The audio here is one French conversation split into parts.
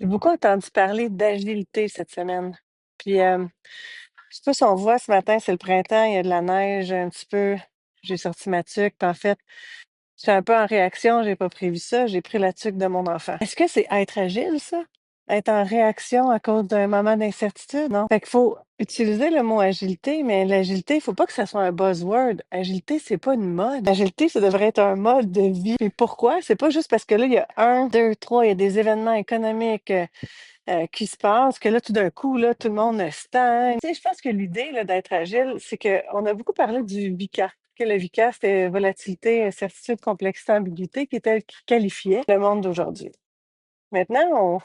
J'ai beaucoup entendu parler d'agilité cette semaine. Puis, je sais pas si on voit ce matin, c'est le printemps, il y a de la neige un petit peu. J'ai sorti ma tuque. Puis en fait, je suis un peu en réaction, j'ai pas prévu ça, j'ai pris la tuque de mon enfant. Est-ce que c'est être agile, ça? Être en réaction à cause d'un moment d'incertitude? Non. Fait qu'il faut utiliser le mot agilité, mais l'agilité, il faut pas que ça soit un buzzword. Agilité, c'est pas une mode. L'agilité, ça devrait être un mode de vie. Et pourquoi? C'est pas juste parce que là, il y a un, deux, trois, il y a des événements économiques. Qui se passe, que là, tout d'un coup, là, tout le monde stagne. Tu sais, je pense que l'idée là, d'être agile, c'est qu'on a beaucoup parlé du VICA. Que le VICA, c'était volatilité, incertitude, complexité, ambiguïté, qui était qui qualifiait le monde d'aujourd'hui. Maintenant,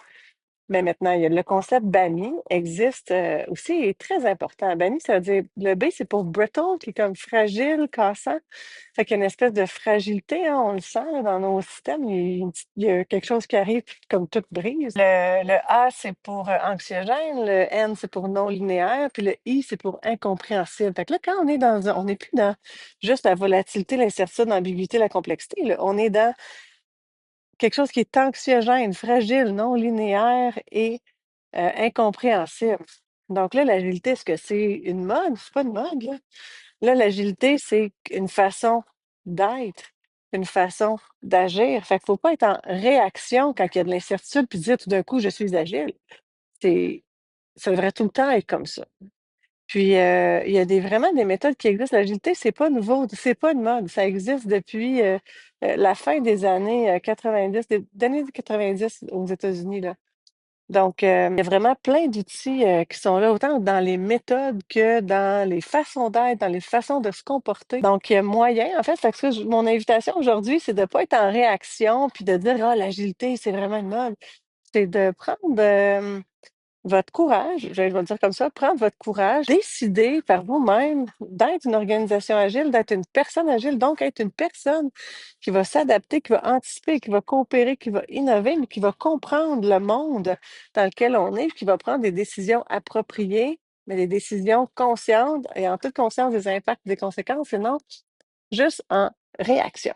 mais maintenant, il y a le concept BAMI existe aussi et est très important. BAMI, ça veut dire, le B, c'est pour brittle, qui est comme fragile, cassant. Fait qu'il y a une espèce de fragilité, hein, on le sent là, dans nos systèmes. Il y a quelque chose qui arrive, puis comme tout brise. Le A, c'est pour anxiogène. Le N, c'est pour non linéaire. Puis le I, c'est pour incompréhensible. Fait que là, quand on n'est plus dans juste la volatilité, l'incertitude, l'ambiguïté, la complexité. Là. On est dans quelque chose qui est anxiogène, fragile, non linéaire et incompréhensible. Donc là, l'agilité, est-ce que c'est une mode? C'est pas une mode, là. Là, l'agilité, c'est une façon d'être, une façon d'agir. Fait qu'il faut pas être en réaction quand il y a de l'incertitude puis dire tout d'un coup, je suis agile. C'est, ça devrait tout le temps être comme ça. Puis, il y a vraiment des méthodes qui existent. L'agilité, c'est pas nouveau, c'est pas une mode. Ça existe depuis la fin des années 90, des années 90 aux États-Unis, là. Donc, il y a vraiment plein d'outils qui sont là, autant dans les méthodes que dans les façons d'être, dans les façons de se comporter. Donc, il y a moyen, en fait, fait que mon invitation aujourd'hui, c'est de ne pas être en réaction puis de dire, ah, l'agilité, c'est vraiment une mode. C'est de prendre votre courage, je vais le dire comme ça, prendre votre courage, décider par vous-même d'être une organisation agile, d'être une personne agile, donc être une personne qui va s'adapter, qui va anticiper, qui va coopérer, qui va innover, mais qui va comprendre le monde dans lequel on est, qui va prendre des décisions appropriées, mais des décisions conscientes et en toute conscience des impacts, des conséquences, et non juste en réaction.